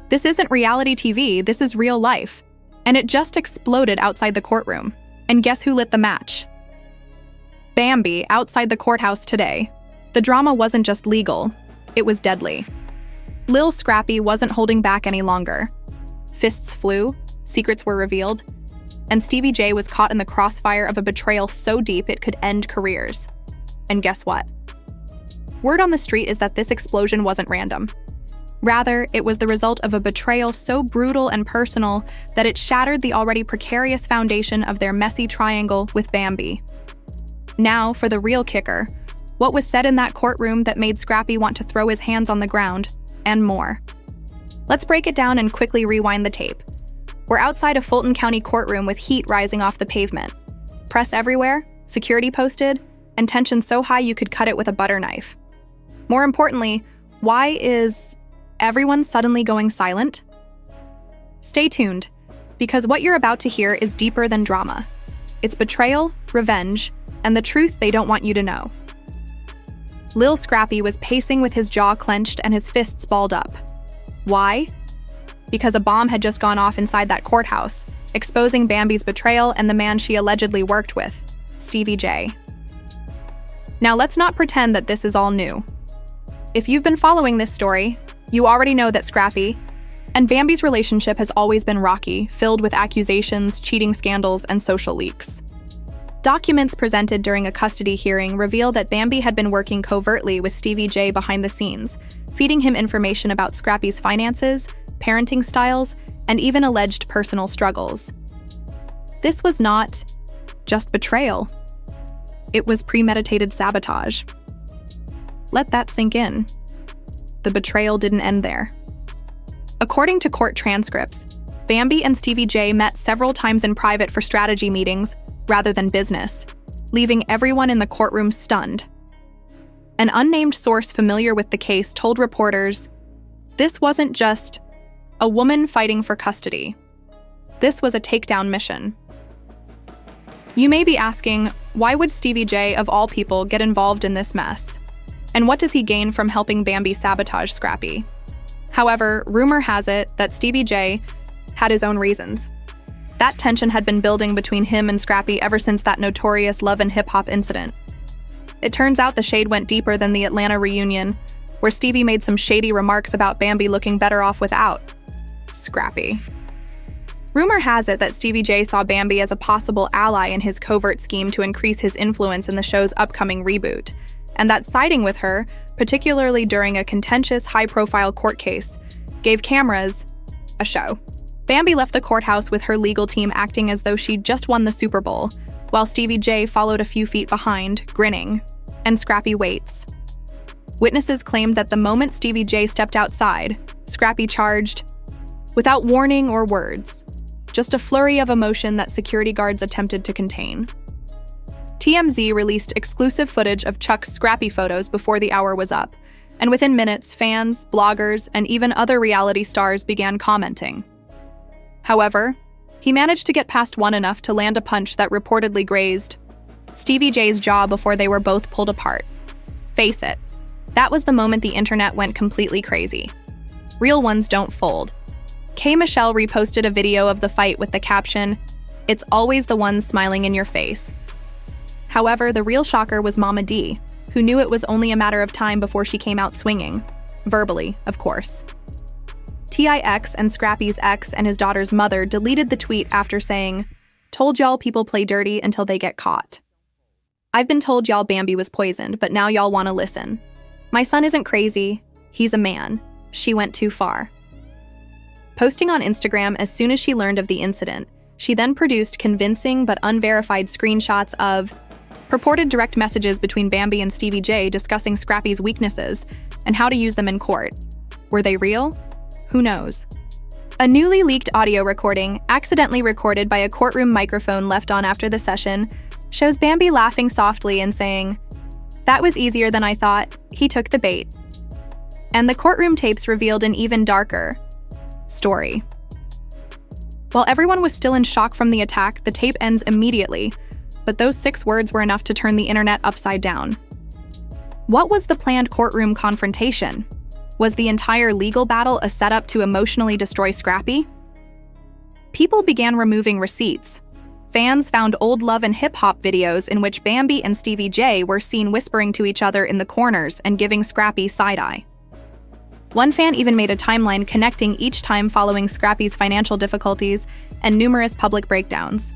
This isn't reality TV, this is real life. And it just exploded outside the courtroom. And guess who lit the match? Bambi, outside the courthouse today. The drama wasn't just legal, it was deadly. Lil Scrappy wasn't holding back any longer. Fists flew, secrets were revealed, and Stevie J was caught in the crossfire of a betrayal so deep it could end careers. And guess what? Word on the street is that this explosion wasn't random. Rather, it was the result of a betrayal so brutal and personal that it shattered the already precarious foundation of their messy triangle with Bambi. Now, for the real kicker, what was said in that courtroom that made Scrappy want to throw his hands on the ground, and more. Let's break it down and quickly rewind the tape. We're outside a Fulton County courtroom with heat rising off the pavement. Press everywhere, security posted, and tension so high you could cut it with a butter knife. More importantly, why is everyone suddenly going silent? Stay tuned, because what you're about to hear is deeper than drama. It's betrayal, revenge, and the truth they don't want you to know. Lil Scrappy was pacing with his jaw clenched and his fists balled up. Why? Because a bomb had just gone off inside that courthouse, exposing Bambi's betrayal and the man she allegedly worked with, Stevie J. Now let's not pretend that this is all new. If you've been following this story, you already know that Scrappy and Bambi's relationship has always been rocky, filled with accusations, cheating scandals, and social leaks. Documents presented during a custody hearing reveal that Bambi had been working covertly with Stevie J behind the scenes, feeding him information about Scrappy's finances, parenting styles, and even alleged personal struggles. This was not just betrayal. It was premeditated sabotage. Let that sink in. The betrayal didn't end there. According to court transcripts, Bambi and Stevie J met several times in private for strategy meetings rather than business, leaving everyone in the courtroom stunned. An unnamed source familiar with the case told reporters, this wasn't just a woman fighting for custody. This was a takedown mission. You may be asking, why would Stevie J, of all people, get involved in this mess? And what does he gain from helping Bambi sabotage Scrappy? However, rumor has it that Stevie J had his own reasons. That tension had been building between him and Scrappy ever since that notorious Love and Hip Hop incident. It turns out the shade went deeper than the Atlanta reunion, where Stevie made some shady remarks about Bambi looking better off without Scrappy. Rumor has it that Stevie J saw Bambi as a possible ally in his covert scheme to increase his influence in the show's upcoming reboot, and that siding with her, particularly during a contentious, high-profile court case, gave cameras a show. Bambi left the courthouse with her legal team acting as though she'd just won the Super Bowl, while Stevie J followed a few feet behind, grinning, and Scrappy waits. Witnesses claimed that the moment Stevie J stepped outside, Scrappy charged, without warning or words, just a flurry of emotion that security guards attempted to contain. TMZ released exclusive footage of Chuck's Scrappy photos before the hour was up, and within minutes, fans, bloggers, and even other reality stars began commenting. However, he managed to get past one enough to land a punch that reportedly grazed Stevie J's jaw before they were both pulled apart. Face it, that was the moment the internet went completely crazy. Real ones don't fold. K. Michelle reposted a video of the fight with the caption, "It's always the ones smiling in your face." However, the real shocker was Mama D, who knew it was only a matter of time before she came out swinging. Verbally, of course. TIX and Scrappy's ex and his daughter's mother deleted the tweet after saying, "Told y'all people play dirty until they get caught. I've been told y'all Bambi was poisoned, but now y'all want to listen. My son isn't crazy. He's a man. She went too far." Posting on Instagram as soon as she learned of the incident, she then produced convincing but unverified screenshots of purported direct messages between Bambi and Stevie J discussing Scrappy's weaknesses and how to use them in court. Were they real? Who knows? A newly leaked audio recording, accidentally recorded by a courtroom microphone left on after the session, shows Bambi laughing softly and saying, "That was easier than I thought. He took the bait." And the courtroom tapes revealed an even darker story. While everyone was still in shock from the attack, the tape ends immediately, but those 6 words were enough to turn the internet upside down. What was the planned courtroom confrontation? Was the entire legal battle a setup to emotionally destroy Scrappy? People began removing receipts. Fans found old love and hip-hop videos in which Bambi and Stevie J were seen whispering to each other in the corners and giving Scrappy side-eye. One fan even made a timeline connecting each time following Scrappy's financial difficulties and numerous public breakdowns.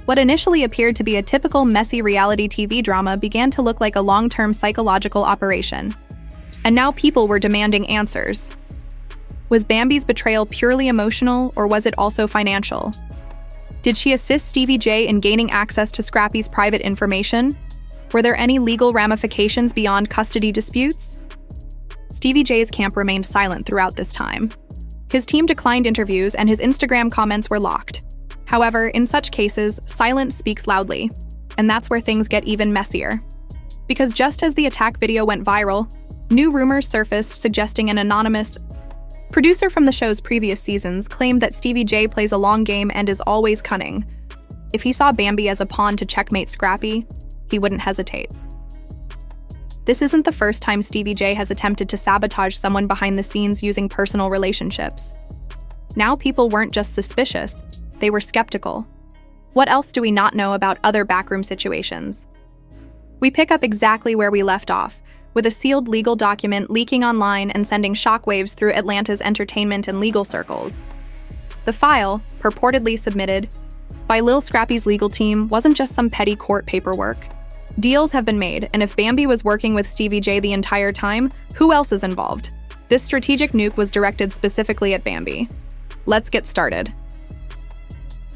What initially appeared to be a typical messy reality TV drama began to look like a long-term psychological operation. And now people were demanding answers. Was Bambi's betrayal purely emotional, or was it also financial? Did she assist Stevie J in gaining access to Scrappy's private information? Were there any legal ramifications beyond custody disputes? Stevie J's camp remained silent throughout this time. His team declined interviews and his Instagram comments were locked. However, in such cases, silence speaks loudly, and that's where things get even messier. Because just as the attack video went viral, new rumors surfaced suggesting an anonymous producer from the show's previous seasons claimed that Stevie J plays a long game and is always cunning. If he saw Bambi as a pawn to checkmate Scrappy, he wouldn't hesitate. This isn't the first time Stevie J has attempted to sabotage someone behind the scenes using personal relationships. Now people weren't just suspicious, they were skeptical. What else do we not know about other backroom situations? We pick up exactly where we left off, with a sealed legal document leaking online and sending shockwaves through Atlanta's entertainment and legal circles. The file, purportedly submitted by Lil Scrappy's legal team, wasn't just some petty court paperwork. Deals have been made, and if Bambi was working with Stevie J the entire time, who else is involved? This strategic nuke was directed specifically at Bambi. Let's get started.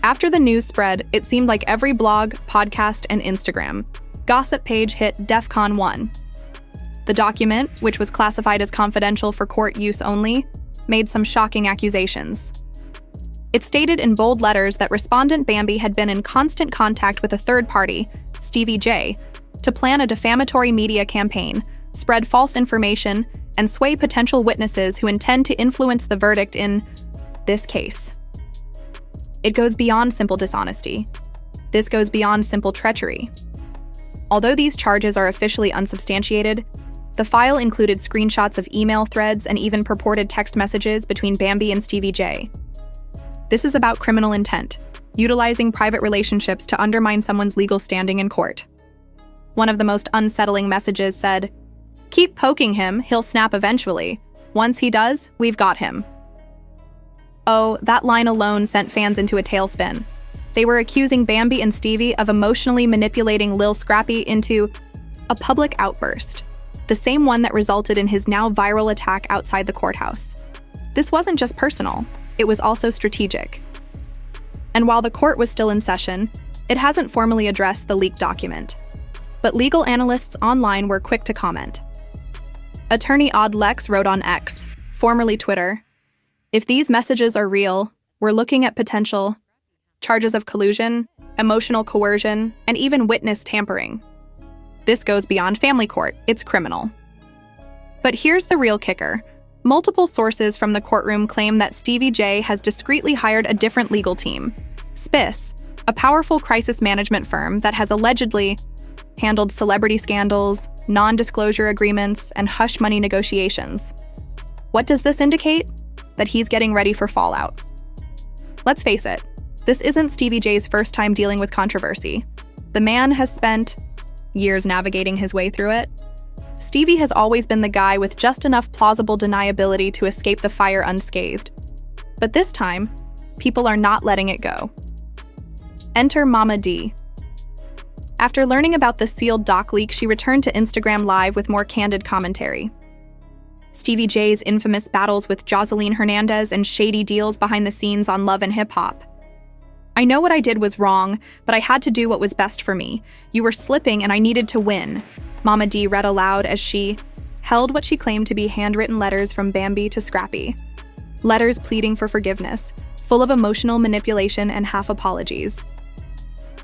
After the news spread, it seemed like every blog, podcast, and Instagram gossip page hit DEFCON 1. The document, which was classified as confidential for court use only, made some shocking accusations. It stated in bold letters that respondent Bambi had been in constant contact with a third party, Stevie J, to plan a defamatory media campaign, spread false information, and sway potential witnesses who intend to influence the verdict in this case. It goes beyond simple dishonesty. This goes beyond simple treachery. Although these charges are officially unsubstantiated, the file included screenshots of email threads and even purported text messages between Bambi and Stevie J. This is about criminal intent, utilizing private relationships to undermine someone's legal standing in court. One of the most unsettling messages said, "Keep poking him, he'll snap eventually. Once he does, we've got him." Oh, that line alone sent fans into a tailspin. They were accusing Bambi and Stevie of emotionally manipulating Lil Scrappy into a public outburst, the same one that resulted in his now viral attack outside the courthouse. This wasn't just personal, it was also strategic. And while the court was still in session, it hasn't formally addressed the leaked document. But legal analysts online were quick to comment. Attorney Odd Lex wrote on X, formerly Twitter, "If these messages are real, we're looking at potential charges of collusion, emotional coercion, and even witness tampering. This goes beyond family court, it's criminal." But here's the real kicker. Multiple sources from the courtroom claim that Stevie J has discreetly hired a different legal team, SPIS, a powerful crisis management firm that has allegedly handled celebrity scandals, non-disclosure agreements, and hush money negotiations. What does this indicate? That he's getting ready for fallout. Let's face it, this isn't Stevie J's first time dealing with controversy. The man has spent years navigating his way through it. Stevie has always been the guy with just enough plausible deniability to escape the fire unscathed. But this time, people are not letting it go. Enter Mama D. After learning about the sealed doc leak, she returned to Instagram Live with more candid commentary. Stevie J's infamous battles with Joseline Hernandez and shady deals behind the scenes on Love and Hip Hop. "I know what I did was wrong, but I had to do what was best for me. You were slipping and I needed to win," Mama D read aloud as she held what she claimed to be handwritten letters from Bambi to Scrappy. Letters pleading for forgiveness, full of emotional manipulation and half apologies.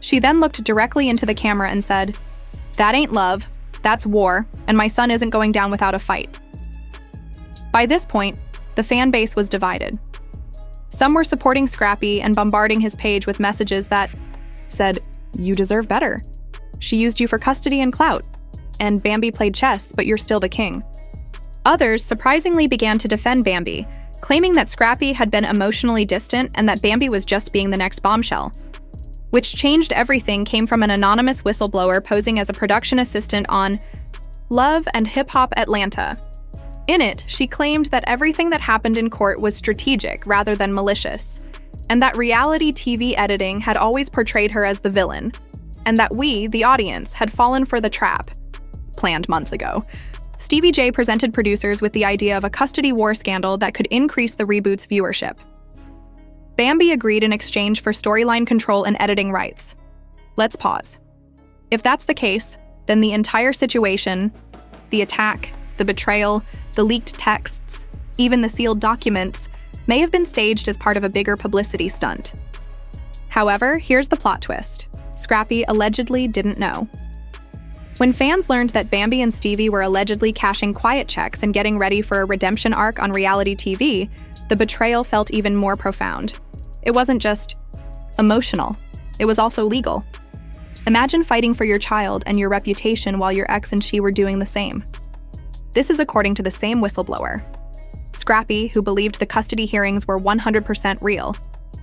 She then looked directly into the camera and said, "That ain't love, that's war, and my son isn't going down without a fight." By this point, the fan base was divided. Some were supporting Scrappy and bombarding his page with messages that said, "You deserve better. She used you for custody and clout. And Bambi played chess, but you're still the king." Others surprisingly began to defend Bambi, claiming that Scrappy had been emotionally distant and that Bambi was just being the next bombshell. Which changed everything came from an anonymous whistleblower posing as a production assistant on Love and Hip Hop Atlanta. In it, she claimed that everything that happened in court was strategic rather than malicious, and that reality TV editing had always portrayed her as the villain, and that we, the audience, had fallen for the trap, planned months ago. Stevie J presented producers with the idea of a custody war scandal that could increase the reboot's viewership. Bambi agreed in exchange for storyline control and editing rights. Let's pause. If that's the case, then the entire situation, the attack, the betrayal, the leaked texts, even the sealed documents, may have been staged as part of a bigger publicity stunt. However, here's the plot twist. Scrappy allegedly didn't know. When fans learned that Bambi and Stevie were allegedly cashing quiet checks and getting ready for a redemption arc on reality TV, the betrayal felt even more profound. It wasn't just emotional, it was also legal. Imagine fighting for your child and your reputation while your ex and she were doing the same. This is according to the same whistleblower. Scrappy, who believed the custody hearings were 100% real.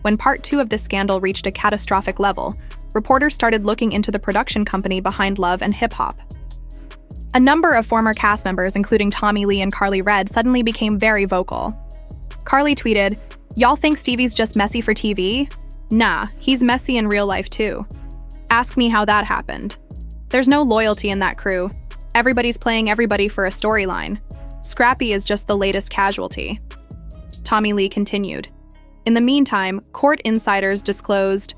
When part 2 of this scandal reached a catastrophic level, reporters started looking into the production company behind Love and Hip Hop. A number of former cast members, including Tommy Lee and Carly Red, suddenly became very vocal. Carly tweeted, "Y'all think Stevie's just messy for TV? Nah, he's messy in real life too. Ask me how that happened. There's no loyalty in that crew. Everybody's playing everybody for a storyline. Scrappy is just the latest casualty." Tommy Lee continued. In the meantime, court insiders disclosed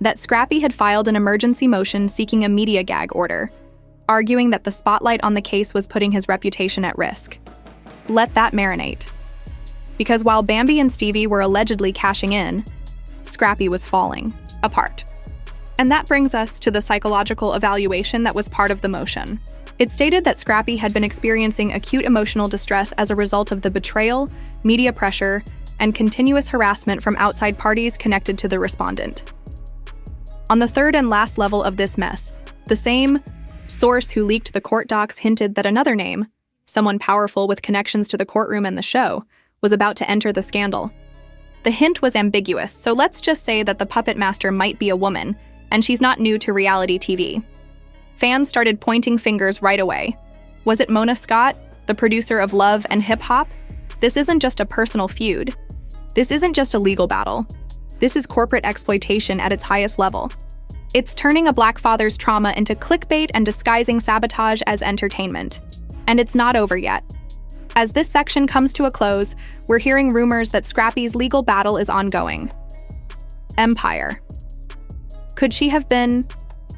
that Scrappy had filed an emergency motion seeking a media gag order, arguing that the spotlight on the case was putting his reputation at risk. Let that marinate. Because while Bambi and Stevie were allegedly cashing in, Scrappy was falling apart. And that brings us to the psychological evaluation that was part of the motion. It stated that Scrappy had been experiencing acute emotional distress as a result of the betrayal, media pressure, and continuous harassment from outside parties connected to the respondent. On the third and last level of this mess, the same source who leaked the court docs hinted that another name, someone powerful with connections to the courtroom and the show, was about to enter the scandal. The hint was ambiguous, so let's just say that the puppet master might be a woman, and she's not new to reality TV. Fans started pointing fingers right away. Was it Mona Scott, the producer of Love and Hip Hop? This isn't just a personal feud. This isn't just a legal battle. This is corporate exploitation at its highest level. It's turning a black father's trauma into clickbait and disguising sabotage as entertainment. And it's not over yet. As this section comes to a close, we're hearing rumors that Scrappy's legal battle is ongoing. Empire. Could she have been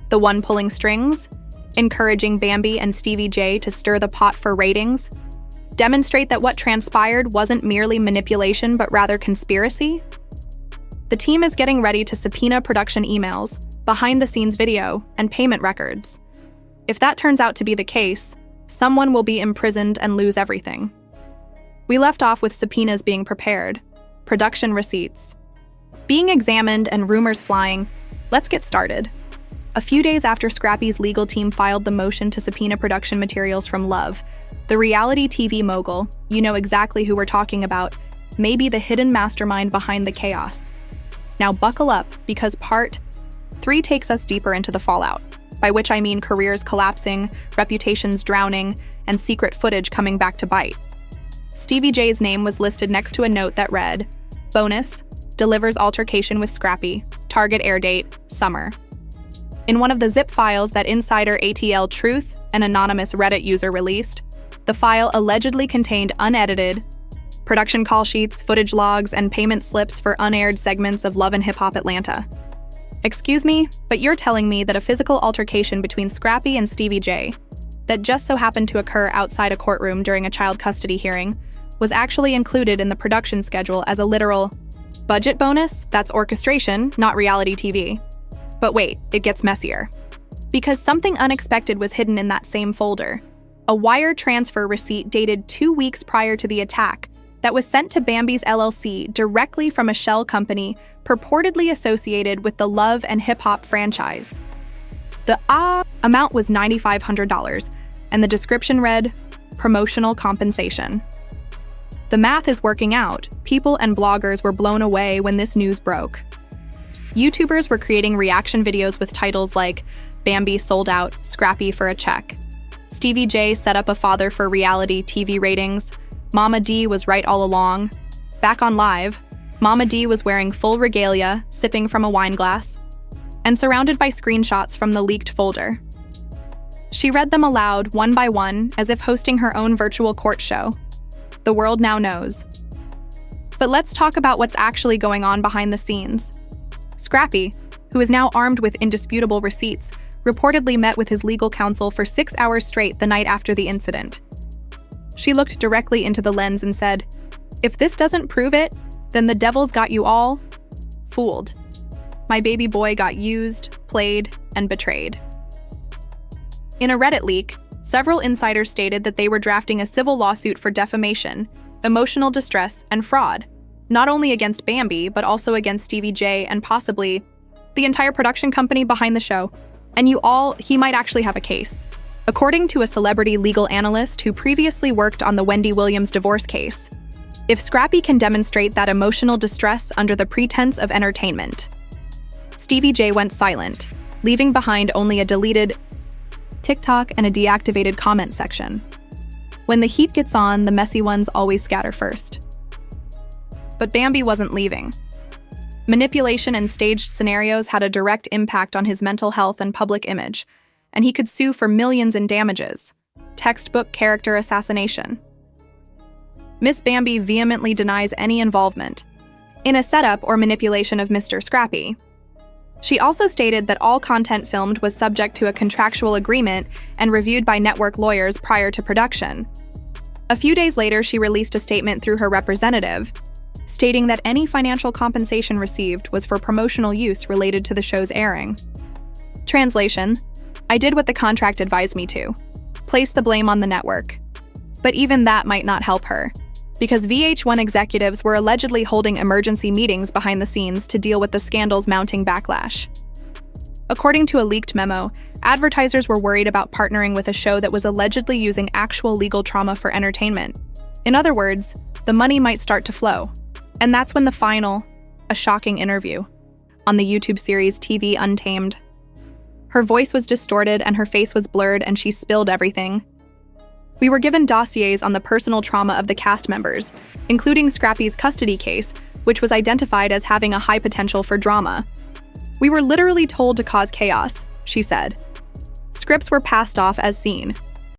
the one pulling strings, encouraging Bambi and Stevie J to stir the pot for ratings, demonstrate that what transpired wasn't merely manipulation but rather conspiracy? The team is getting ready to subpoena production emails, behind-the-scenes video, and payment records. If that turns out to be the case, someone will be imprisoned and lose everything. We left off with subpoenas being prepared, production receipts being examined, and rumors flying. Let's get started. A few days after Scrappy's legal team filed the motion to subpoena production materials from Love, the reality TV mogul, you know exactly who we're talking about, may be the hidden mastermind behind the chaos. Now buckle up, because part 3 takes us deeper into the fallout, by which I mean careers collapsing, reputations drowning, and secret footage coming back to bite. Stevie J's name was listed next to a note that read, "Bonus, delivers altercation with Scrappy, target air date, summer." In one of the zip files that insider ATL Truth, an anonymous Reddit user, released, the file allegedly contained unedited production call sheets, footage logs, and payment slips for unaired segments of Love and Hip Hop Atlanta. Excuse me, but you're telling me that a physical altercation between Scrappy and Stevie J, that just so happened to occur outside a courtroom during a child custody hearing, was actually included in the production schedule as a literal budget bonus? That's orchestration, not reality TV. But wait, it gets messier. Because something unexpected was hidden in that same folder. A wire transfer receipt dated 2 weeks prior to the attack that was sent to Bambi's LLC directly from a shell company purportedly associated with the Love and Hip Hop franchise. The amount was $9,500, and the description read, promotional compensation. The math is working out. People and bloggers were blown away when this news broke. YouTubers were creating reaction videos with titles like Bambi sold out, Scrappy for a check. Stevie J set up a father for reality TV ratings. Mama D was right all along. Back on live, Mama D was wearing full regalia, sipping from a wine glass, and surrounded by screenshots from the leaked folder. She read them aloud, one by one, as if hosting her own virtual court show. The world now knows. But let's talk about what's actually going on behind the scenes. Scrappy, who is now armed with indisputable receipts, reportedly met with his legal counsel for 6 hours straight the night after the incident. She looked directly into the lens and said, "If this doesn't prove it, then the devil's got you all fooled. My baby boy got used, played, and betrayed." In a Reddit leak, several insiders stated that they were drafting a civil lawsuit for defamation, emotional distress, and fraud, not only against Bambi, but also against Stevie J and possibly the entire production company behind the show. And he might actually have a case. According to a celebrity legal analyst who previously worked on the Wendy Williams divorce case, if Scrappy can demonstrate that emotional distress under the pretense of entertainment. Stevie J went silent, leaving behind only a deleted TikTok and a deactivated comment section. When the heat gets on, the messy ones always scatter first. But Bambi wasn't leaving. Manipulation and staged scenarios had a direct impact on his mental health and public image, and he could sue for millions in damages. Textbook character assassination. Miss Bambi vehemently denies any involvement in a setup or manipulation of Mr. Scrappy. She also stated that all content filmed was subject to a contractual agreement and reviewed by network lawyers prior to production. A few days later, she released a statement through her representative, stating that any financial compensation received was for promotional use related to the show's airing. Translation: I did what the contract advised me to. Place the blame on the network. But even that might not help her, because VH1 executives were allegedly holding emergency meetings behind the scenes to deal with the scandal's mounting backlash. According to a leaked memo, advertisers were worried about partnering with a show that was allegedly using actual legal trauma for entertainment. In other words, the money might start to flow. And that's when a shocking interview on the YouTube series TV Untamed. Her voice was distorted and her face was blurred, and she spilled everything. We were given dossiers on the personal trauma of the cast members, including Scrappy's custody case, which was identified as having a high potential for drama. We were literally told to cause chaos, she said. Scripts were passed off as seen,